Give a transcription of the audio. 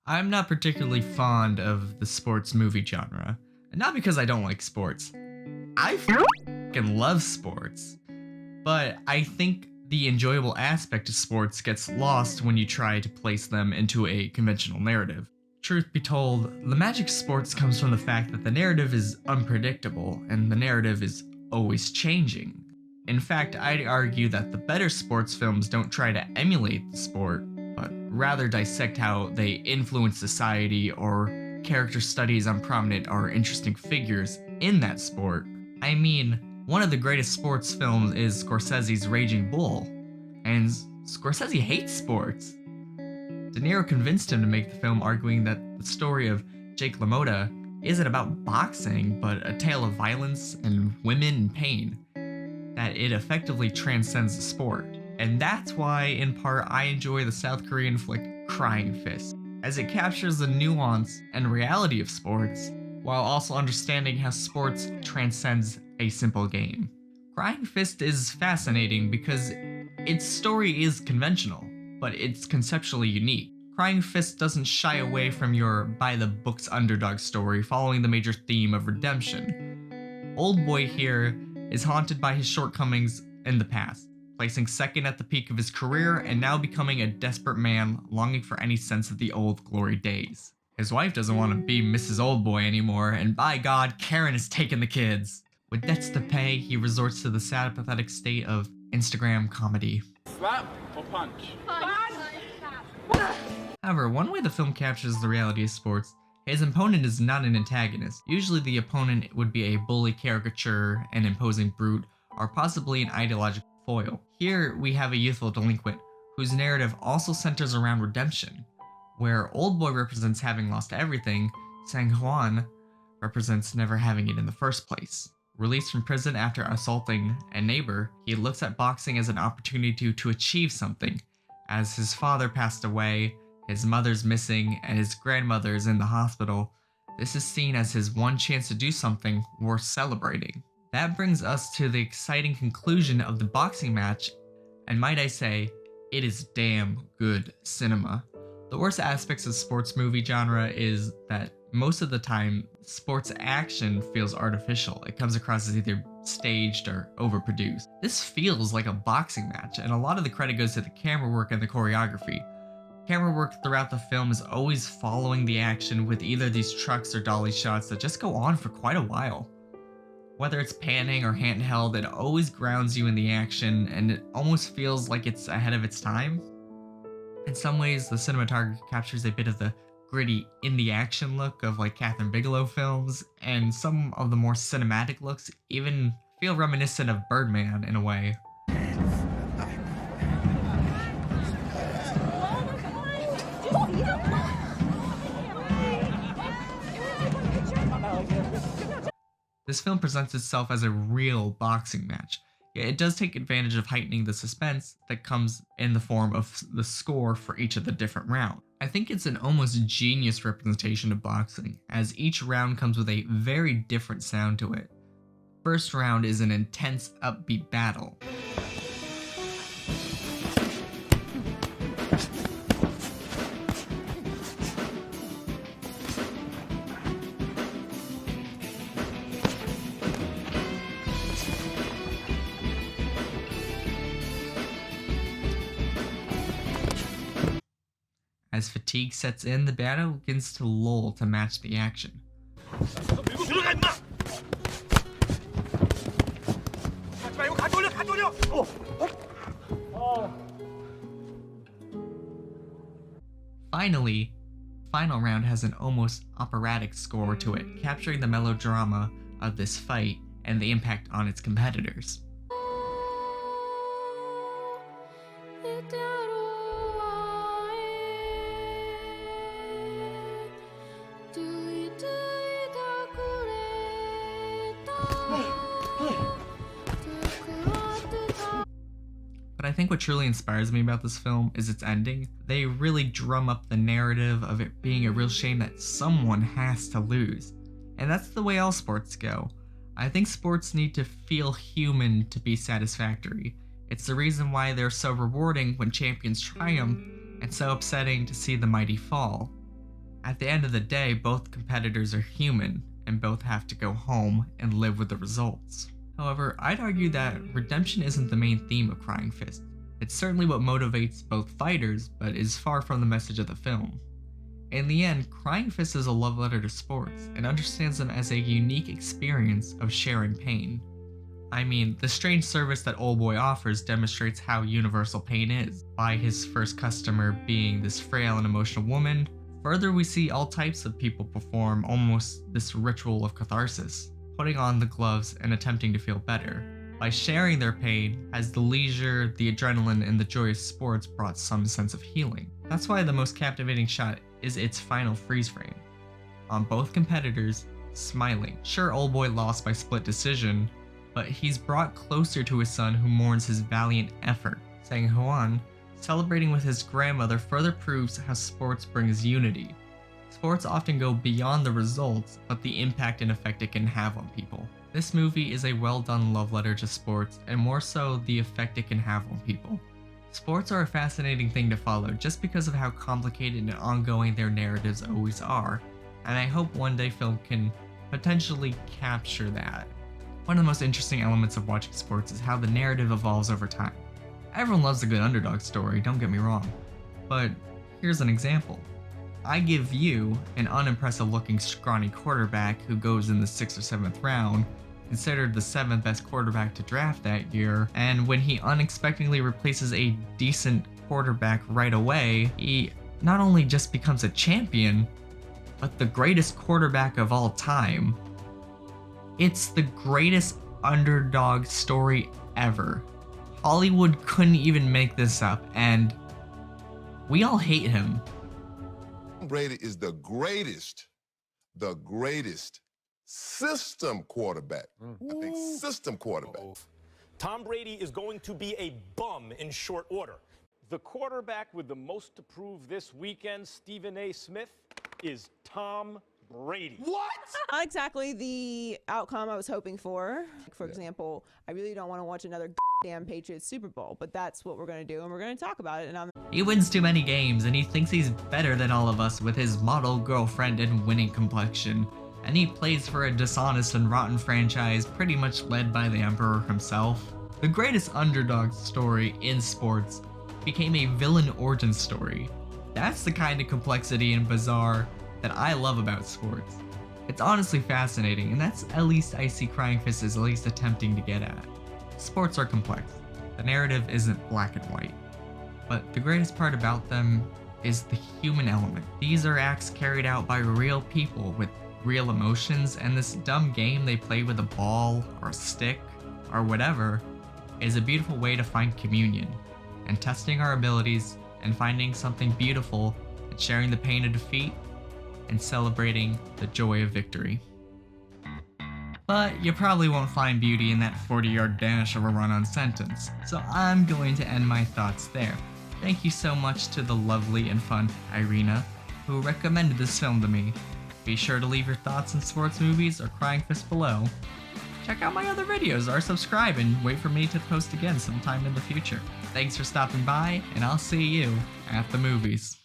I'm not particularly fond of the sports movie genre. And not because I don't like sports. I fucking love sports. But I think the enjoyable aspect of sports gets lost when you try to place them into a conventional narrative. Truth be told, the magic of sports comes from the fact that the narrative is unpredictable and the narrative is always changing. In fact, I'd argue that the better sports films don't try to emulate the sport, but rather dissect how they influence society or character studies on prominent or interesting figures in that sport. I mean, one of the greatest sports films is Scorsese's Raging Bull, and Scorsese hates sports. De Niro convinced him to make the film, arguing that the story of Jake LaMotta isn't about boxing, but a tale of violence and women and pain, that it effectively transcends the sport. And that's why, in part, I enjoy the South Korean flick Crying Fist, as it captures the nuance and reality of sports, while also understanding how sports transcends a simple game. Crying Fist is fascinating because its story is conventional, but it's conceptually unique. Crying Fist doesn't shy away from your by-the-books underdog story following the major theme of redemption. Old Boy here is haunted by his shortcomings in the past, placing second at the peak of his career and now becoming a desperate man longing for any sense of the old glory days. His wife doesn't want to be Mrs. Old Boy anymore, and by God, Karen has taken the kids. With debts to pay, he resorts to the sad, pathetic state of Instagram comedy. Slap or punch? However, one way the film captures the reality of sports, his opponent is not an antagonist. Usually the opponent would be a bully caricature, an imposing brute, or possibly an ideological foil. Here we have a youthful delinquent, whose narrative also centers around redemption. Where Old Boy represents having lost everything, Seung-wan represents never having it in the first place. Released from prison after assaulting a neighbor, he looks at boxing as an opportunity to achieve something. As his father passed away, his mother's missing, and his grandmother is in the hospital, this is seen as his one chance to do something worth celebrating. That brings us to the exciting conclusion of the boxing match, and might I say, it is damn good cinema. The worst aspects of sports movie genre is that most of the time, sports action feels artificial. It comes across as either staged or overproduced. This feels like a boxing match, and a lot of the credit goes to the camera work and the choreography. Camera work throughout the film is always following the action with either these trucks or dolly shots that just go on for quite a while. Whether it's panning or handheld, it always grounds you in the action, and it almost feels like it's ahead of its time. In some ways, the cinematography captures a bit of the gritty in-the-action look of like Catherine Bigelow films, and some of the more cinematic looks even feel reminiscent of Birdman in a way. This film presents itself as a real boxing match. It does take advantage of heightening the suspense that comes in the form of the score for each of the different rounds. I think it's an almost genius representation of boxing, as each round comes with a very different sound to it. First round is an intense, upbeat battle. As fatigue sets in, the battle begins to lull to match the action. Finally, final round has an almost operatic score to it, capturing the melodrama of this fight and the impact on its competitors. But I think what truly inspires me about this film is its ending. They really drum up the narrative of it being a real shame that someone has to lose. And that's the way all sports go. I think sports need to feel human to be satisfactory. It's the reason why they're so rewarding when champions triumph, and so upsetting to see the mighty fall. At the end of the day, both competitors are human, and both have to go home and live with the results. However, I'd argue that redemption isn't the main theme of Crying Fist. It's certainly what motivates both fighters, but is far from the message of the film. In the end, Crying Fist is a love letter to sports, and understands them as a unique experience of sharing pain. I mean, the strange service that Old Boy offers demonstrates how universal pain is, by his first customer being this frail and emotional woman. Further, we see all types of people perform almost this ritual of catharsis, putting on the gloves and attempting to feel better. By sharing their pain, as the leisure, the adrenaline, and the joyous sports brought some sense of healing. That's why the most captivating shot is its final freeze frame, on both competitors smiling. Sure, Old Boy lost by split decision, but he's brought closer to his son who mourns his valiant effort. Seung-wan, celebrating with his grandmother, further proves how sports brings unity. Sports often go beyond the results, but the impact and effect it can have on people. This movie is a well-done love letter to sports, and more so the effect it can have on people. Sports are a fascinating thing to follow just because of how complicated and ongoing their narratives always are, and I hope one day film can potentially capture that. One of the most interesting elements of watching sports is how the narrative evolves over time. Everyone loves a good underdog story, don't get me wrong, but here's an example. I give you an unimpressive looking scrawny quarterback who goes in the 6th or 7th round, considered the 7th best quarterback to draft that year, and when he unexpectedly replaces a decent quarterback right away, he not only just becomes a champion, but the greatest quarterback of all time. It's the greatest underdog story ever. Hollywood couldn't even make this up, and we all hate him. Brady is the greatest system quarterback. I think system quarterback. Tom Brady is going to be a bum in short order. The quarterback with the most to prove this weekend, Stephen A. Smith, is Tom Brady. What? Not exactly the outcome I was hoping for. For example, I really don't want to watch another damn Patriots Super Bowl, but that's what we're going to do, and we're going to talk about it. And He wins too many games, and he thinks he's better than all of us with his model girlfriend and winning complexion. And he plays for a dishonest and rotten franchise pretty much led by the Emperor himself. The greatest underdog story in sports became a villain origin story. That's the kind of complexity and bizarre that I love about sports. It's honestly fascinating, and that's at least I see Crying Fist is at least attempting to get at. Sports are complex. The narrative isn't black and white. But the greatest part about them is the human element. These are acts carried out by real people with real emotions, and this dumb game they play with a ball or a stick or whatever is a beautiful way to find communion and testing our abilities and finding something beautiful and sharing the pain of defeat and celebrating the joy of victory. But you probably won't find beauty in that 40-yard dash of a run-on sentence, so I'm going to end my thoughts there. Thank you so much to the lovely and fun Irina, who recommended this film to me. Be sure to leave your thoughts on sports movies or Crying Fist below. Check out my other videos or subscribe and wait for me to post again sometime in the future. Thanks for stopping by, and I'll see you at the movies.